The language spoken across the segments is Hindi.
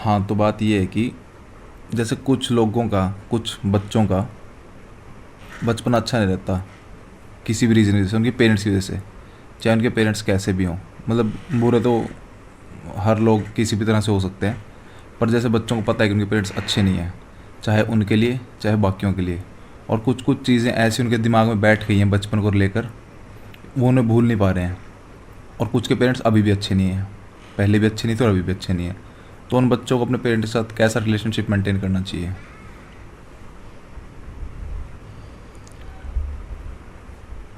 हाँ, तो बात ये है कि जैसे कुछ लोगों का, कुछ बच्चों का बचपन अच्छा नहीं रहता किसी भी रीज़न की वजह से, उनके पेरेंट्स की वजह से, चाहे उनके पेरेंट्स कैसे भी हों। मतलब बुरे तो हर लोग किसी भी तरह से हो सकते हैं, पर जैसे बच्चों को पता है कि उनके पेरेंट्स अच्छे नहीं हैं, चाहे उनके लिए चाहे बाकियों के लिए, और कुछ कुछ चीज़ें ऐसी उनके दिमाग में बैठ गई हैं बचपन को लेकर, वो उन्हें भूल नहीं पा रहे हैं। और कुछ के पेरेंट्स अभी भी अच्छे नहीं हैं, पहले भी अच्छे नहीं थे और अभी भी अच्छे नहीं हैं। तो उन बच्चों को अपने पेरेंट्स के साथ कैसा रिलेशनशिप मेंटेन करना चाहिए?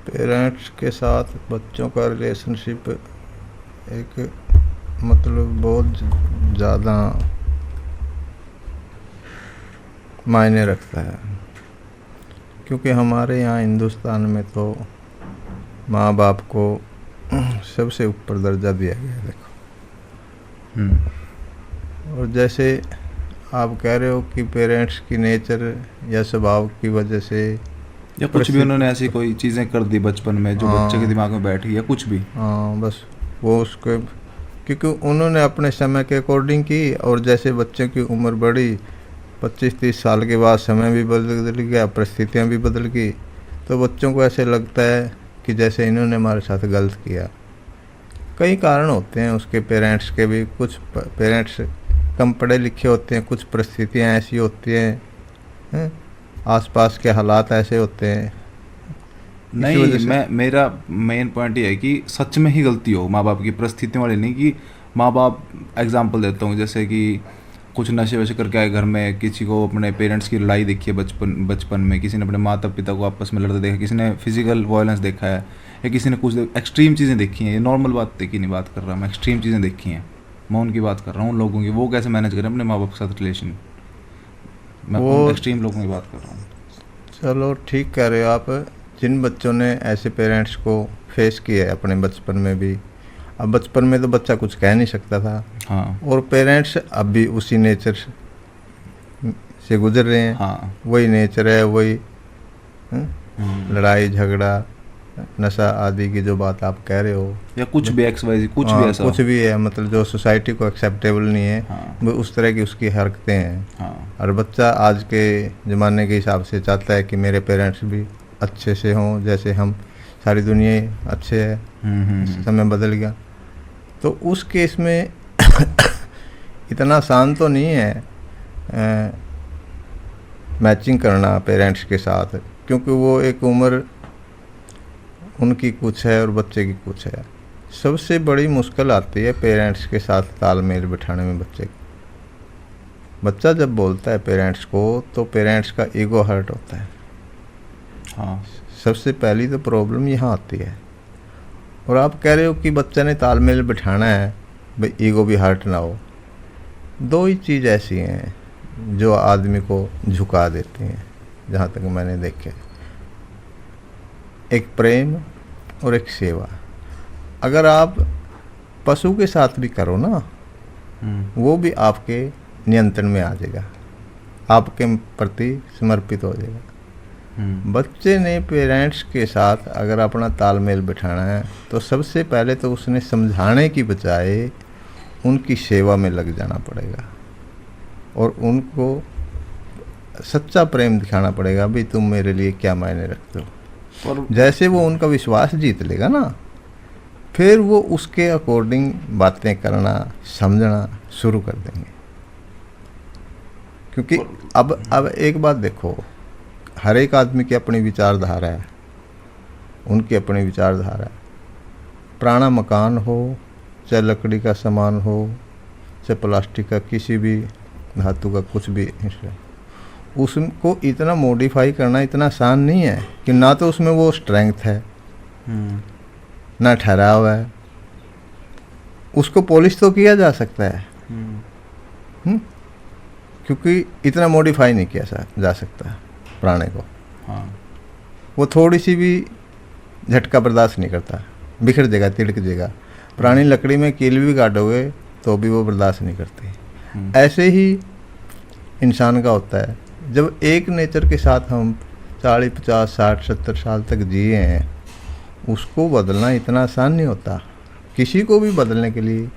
पेरेंट्स के साथ बच्चों का रिलेशनशिप एक मतलब बहुत ज़्यादा मायने रखता है, क्योंकि हमारे यहाँ हिंदुस्तान में तो माँ बाप को सबसे ऊपर दर्जा दिया गया है। देखो, और जैसे आप कह रहे हो कि पेरेंट्स की नेचर या स्वभाव की वजह से या कुछ भी उन्होंने ऐसी कोई चीज़ें कर दी बचपन में जो बच्चे के दिमाग में बैठ गई, या कुछ भी। हाँ, बस वो उसके क्योंकि उन्होंने अपने समय के अकॉर्डिंग की, और जैसे बच्चे की उम्र बढ़ी 25-30 साल के बाद समय भी बदल गया, परिस्थितियाँ भी बदल गई, तो बच्चों को ऐसे लगता है कि जैसे इन्होंने हमारे साथ गलत किया। कई कारण होते हैं उसके पेरेंट्स के भी, कुछ पेरेंट्स कम पढ़े लिखे होते हैं, कुछ परिस्थितियाँ ऐसी होती हैं, आसपास के हालात ऐसे होते हैं। नहीं, मेरा मेन पॉइंट ये है कि सच में ही गलती हो माँ बाप की, परिस्थितियों वाली नहीं। कि माँ बाप, एग्जांपल देता हूँ, जैसे कि कुछ नशे वशे करके आए घर में, किसी को अपने पेरेंट्स की लड़ाई देखी है बचपन में, किसी ने अपने माता पिता को आपस में लड़ते देखा, किसी ने फिजिकल वायलेंस देखा है, या किसी ने कुछ एक्सट्रीम चीज़ें देखी हैं। ये नॉर्मल बात की नहीं बात कर रहा मैं, एक्सट्रीम चीज़ें देखी हैं, मैं उनकी बात कर रहा हूँ, उन लोगों की। वो कैसे मैनेज करें अपने माँ बाप के साथ रिलेशन, मैं उन एक्सट्रीम लोगों की बात कर रहा हूँ। चलो ठीक कह रहे हो आप। जिन बच्चों ने ऐसे पेरेंट्स को फेस किया है अपने बचपन में भी, अब बचपन में तो बच्चा कुछ कह नहीं सकता था, हाँ, और पेरेंट्स अब भी उसी नेचर से गुजर रहे हैं। हाँ, वही नेचर है, वही लड़ाई झगड़ा नशा आदि की जो बात आप कह रहे हो, या कुछ भी एक्स वाई, कुछ भी ऐसा कुछ भी है, मतलब जो सोसाइटी को एक्सेप्टेबल नहीं है, हाँ, वो उस तरह की उसकी हरकतें हैं। हाँ, और बच्चा आज के ज़माने के हिसाब से चाहता है कि मेरे पेरेंट्स भी अच्छे से हों, जैसे हम, सारी दुनिया अच्छे है। समय बदल गया, तो उस केस में इतना आसान तो नहीं है मैचिंग करना पेरेंट्स के साथ, क्योंकि वो एक उम्र उनकी कुछ है और बच्चे की कुछ है। सबसे बड़ी मुश्किल आती है पेरेंट्स के साथ तालमेल बिठाने में बच्चे को। बच्चा जब बोलता है पेरेंट्स को, तो पेरेंट्स का ईगो हर्ट होता है। हाँ, सबसे पहली तो प्रॉब्लम यहाँ आती है। और आप कह रहे हो कि बच्चे ने तालमेल बिठाना है, भाई ईगो भी हर्ट ना हो। दो ही चीज़ ऐसी हैं जो आदमी को झुका देती हैं, जहाँ तक मैंने देखे, एक प्रेम और एक सेवा। अगर आप पशु के साथ भी करो ना, वो भी आपके नियंत्रण में आ जाएगा, आपके प्रति समर्पित हो जाएगा। बच्चे ने पेरेंट्स के साथ अगर अपना तालमेल बिठाना है, तो सबसे पहले तो उसने समझाने की बजाय उनकी सेवा में लग जाना पड़ेगा, और उनको सच्चा प्रेम दिखाना पड़ेगा, भाई तुम मेरे लिए क्या मायने रखते हो। और जैसे वो उनका विश्वास जीत लेगा ना, फिर वो उसके अकॉर्डिंग बातें करना समझना शुरू कर देंगे। क्योंकि अब एक बात देखो, हर एक आदमी की अपनी विचारधारा है, उनकी अपनी विचारधारा है। पुराना मकान हो, चाहे लकड़ी का सामान हो, चाहे प्लास्टिक का, किसी भी धातु का कुछ भी हिस्सा, उसको इतना मॉडिफाई करना इतना आसान नहीं है कि ना तो उसमें वो स्ट्रेंथ है, ना ठहराव है। उसको पॉलिश तो किया जा सकता है, क्योंकि इतना मॉडिफाई नहीं किया जा सकता पुराने को। हाँ, वो थोड़ी सी भी झटका बर्दाश्त नहीं करता, बिखर जाएगा, तिड़क जाएगा। पुरानी लकड़ी में कील भी काटोगे तो भी वो बर्दाश्त नहीं करती। ऐसे ही इंसान का होता है। जब एक नेचर के साथ हम 40, 50, 60, 70 साल तक जिए हैं, उसको बदलना इतना आसान नहीं होता। किसी को भी बदलने के लिए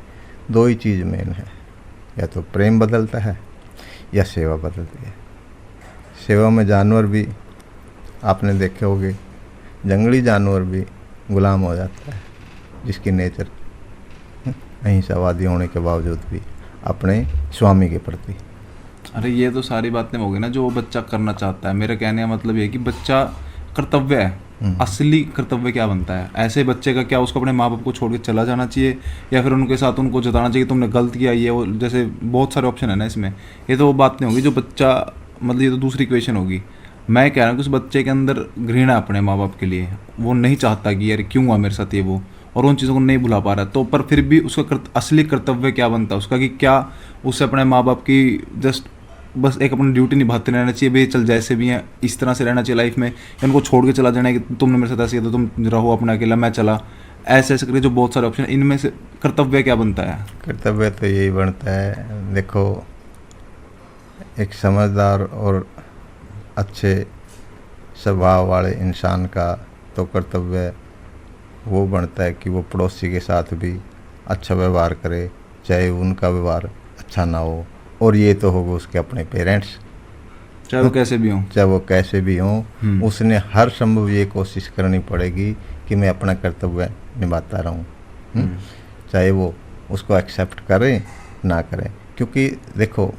दो ही चीज़ मेन है, या तो प्रेम बदलता है या सेवा बदलती है। सेवा में जानवर भी आपने देखे होंगे, जंगली जानवर भी गुलाम हो जाता है, जिसकी नेचर अहिंसावादी होने के बावजूद भी अपने स्वामी के प्रति। अरे ये तो सारी बातें हो गई ना जो वो बच्चा करना चाहता है। मेरा कहने का मतलब ये है कि बच्चा कर्तव्य है, असली कर्तव्य क्या बनता है ऐसे बच्चे का? क्या उसको अपने माँ बाप को छोड़ के चला जाना चाहिए या फिर उनके साथ उनको जताना चाहिए कि तुमने गलत किया? ये वो जैसे बहुत सारे ऑप्शन है ना इसमें, ये तो वो बात नहीं होगी जो बच्चा, मतलब ये तो दूसरी क्वेश्चन होगी। मैं कह रहा हूँ कि उस बच्चे के अंदर घृणा अपने माँ बाप के लिए, वो नहीं चाहता कि यार क्यों हुआ मेरे साथ ये वो, और उन चीज़ों को नहीं भुला पा रहा, तो पर फिर भी उसका असली कर्तव्य क्या बनता है उसका, कि क्या उससे अपने माँ बाप की जस्ट बस एक अपनी ड्यूटी निभाते रहना चाहिए, भाई चल जैसे भी हैं इस तरह से रहना चाहिए लाइफ में, या उनको छोड़ के चला जाना है कि तुमने मेरे साथ ऐसे किया तो तुम रहो अपना अकेला, मैं चला, ऐसे ऐसे करके जो बहुत सारे ऑप्शन, इनमें से कर्तव्य क्या बनता है? कर्तव्य तो यही बनता है, देखो एक समझदार और अच्छे स्वभाव वाले इंसान का तो कर्तव्य वो बनता है कि वो पड़ोसी के साथ भी अच्छा व्यवहार करे, चाहे उनका व्यवहार अच्छा ना हो, और ये तो होगा उसके अपने पेरेंट्स, चाहे वो कैसे भी हों, चाहे वो कैसे भी हों, उसने हर संभव ये कोशिश करनी पड़ेगी कि मैं अपना कर्तव्य निभाता रहूं, चाहे वो उसको एक्सेप्ट करें ना करें। क्योंकि देखो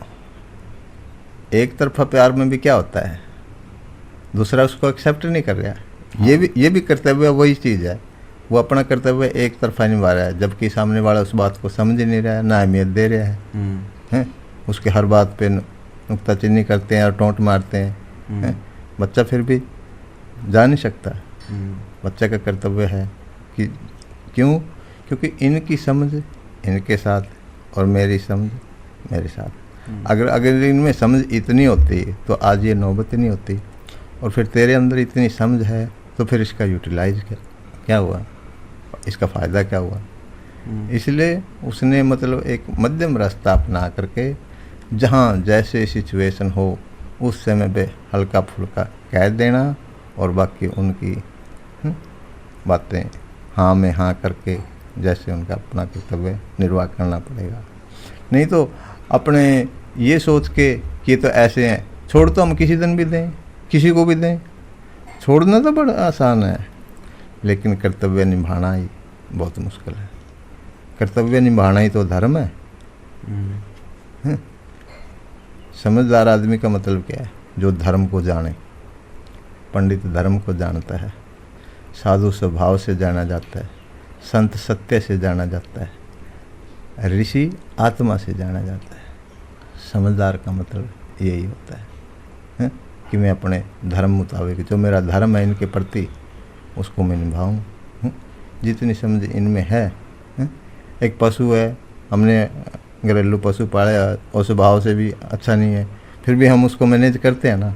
एक तरफा प्यार में भी क्या होता है, दूसरा उसको एक्सेप्ट नहीं कर रहा है, ये भी कर्तव्य वही चीज़ है, वो अपना कर्तव्य एक तरफा निभा रहा है, जबकि सामने वाला उस बात को समझ ही नहीं रहा है, ना अहमियत दे रहा है, उसके हर बात पे नुक्ताचीनी करते हैं और टोंट मारते हैं, बच्चा फिर भी जा नहीं सकता। बच्चा का कर्तव्य है कि क्यों, क्योंकि इनकी समझ इनके साथ और मेरी समझ मेरे साथ, अगर इनमें समझ इतनी होती तो आज ये नौबत नहीं होती, और फिर तेरे अंदर इतनी समझ है तो फिर इसका यूटिलाइज क्या हुआ, इसका फ़ायदा क्या हुआ? इसलिए उसने मतलब एक मध्यम रास्ता अपना करके जहाँ जैसे सिचुएशन हो उस समय पे हल्का फुल्का कह देना, और बाकी उनकी बातें हाँ में हाँ करके जैसे उनका अपना कर्तव्य निर्वाह करना पड़ेगा। नहीं तो अपने ये सोच के कि ये तो ऐसे हैं, छोड़ तो हम किसी दिन भी दें, किसी को भी दें, छोड़ना तो बड़ा आसान है, लेकिन कर्तव्य निभाना ही बहुत मुश्किल है। कर्तव्य निभाना ही तो धर्म है। समझदार आदमी का मतलब क्या है? जो धर्म को जाने। पंडित धर्म को जानता है, साधु स्वभाव से जाना जाता है, संत सत्य से जाना जाता है, ऋषि आत्मा से जाना जाता है। समझदार का मतलब यही होता है कि मैं अपने धर्म मुताबिक, जो मेरा धर्म है इनके प्रति, उसको मैं निभाऊँ। जितनी समझ इनमें है। एक पशु है, हमने घरेलू पशु पाला और स्वभाव से भी अच्छा नहीं है, फिर भी हम उसको मैनेज करते हैं ना।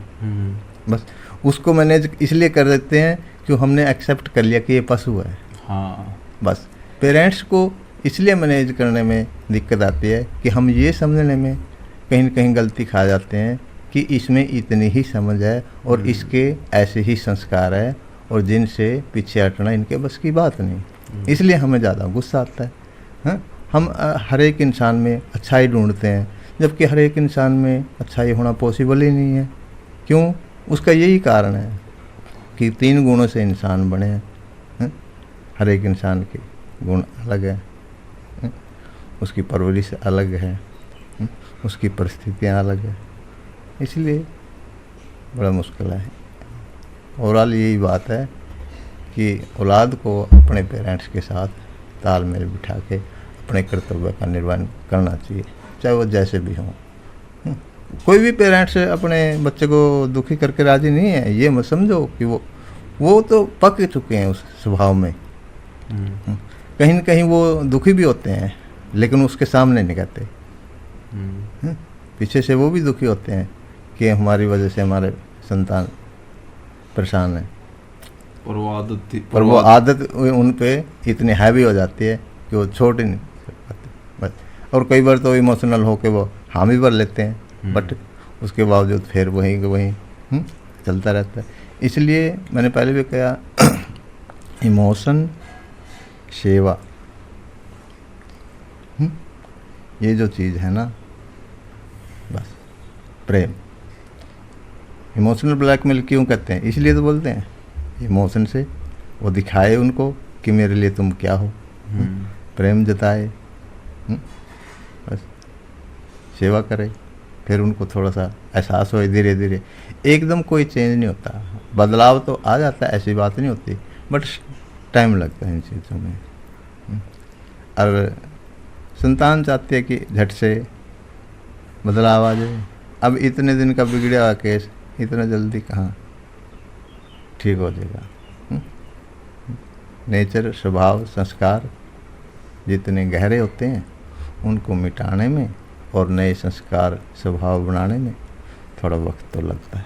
बस उसको मैनेज इसलिए कर देते हैं कि हमने एक्सेप्ट कर लिया कि ये पशु है। हाँ, बस पेरेंट्स को इसलिए मैनेज करने में दिक्कत आती है कि हम ये समझने में कहीं न कहीं गलती खा जाते हैं कि इसमें इतनी ही समझ है और इसके ऐसे ही संस्कार है, और जिनसे पीछे हटना इनके बस की बात नहीं। इसलिए हमें ज़्यादा गुस्सा आता है। हाँ, हम हर एक इंसान में अच्छाई ढूंढते हैं, जबकि हर एक इंसान में अच्छाई होना पॉसिबल ही नहीं है। क्यों? उसका यही कारण है कि 3 गुणों से इंसान बने हैं। हर एक इंसान के गुण अलग हैं, उसकी परवरिश अलग है, उसकी परिस्थितियाँ अलग है, इसलिए बड़ा मुश्किल है। ओवरऑल यही बात है कि औलाद को अपने पेरेंट्स के साथ तालमेल बिठा के अपने कर्तव्य का निर्वहन करना चाहिए, चाहे वो जैसे भी हों। कोई भी पेरेंट्स अपने बच्चे को दुखी करके राज़ी नहीं है, ये मत समझो कि वो तो पक चुके हैं उस स्वभाव में। कहीं न कहीं वो दुखी भी होते हैं, लेकिन उसके सामने नहीं कहते। पीछे से वो भी दुखी होते हैं कि हमारी वजह से हमारे संतान परेशान है, पर वो आदत उन पे इतनी हैवी हो जाती है कि वो छोड़ ही नहीं पाते बस। और कई बार तो इमोशनल होके वो हामी भर लेते हैं, बट उसके बावजूद फिर वहीं चलता रहता है। इसलिए मैंने पहले भी कहा, इमोशन, सेवा, ये जो चीज़ है ना, प्रेम। इमोशनल ब्लैकमेल क्यों कहते हैं? इसलिए तो बोलते हैं इमोशन से वो दिखाए उनको कि मेरे लिए तुम क्या हो, प्रेम जताए, बस सेवा करे, फिर उनको थोड़ा सा एहसास हो धीरे धीरे। एकदम कोई चेंज नहीं होता, बदलाव तो आ जाता है, ऐसी बात नहीं होती, बट टाइम लगता है इन चीज़ों में। और संतान चाहती है कि झट से बदलाव आ जाए। अब इतने दिन का बिगड़ा हुआ केस इतना जल्दी कहाँ ठीक हो जाएगा? नेचर, स्वभाव, संस्कार जितने गहरे होते हैं उनको मिटाने में और नए संस्कार स्वभाव बनाने में थोड़ा वक्त तो लगता है।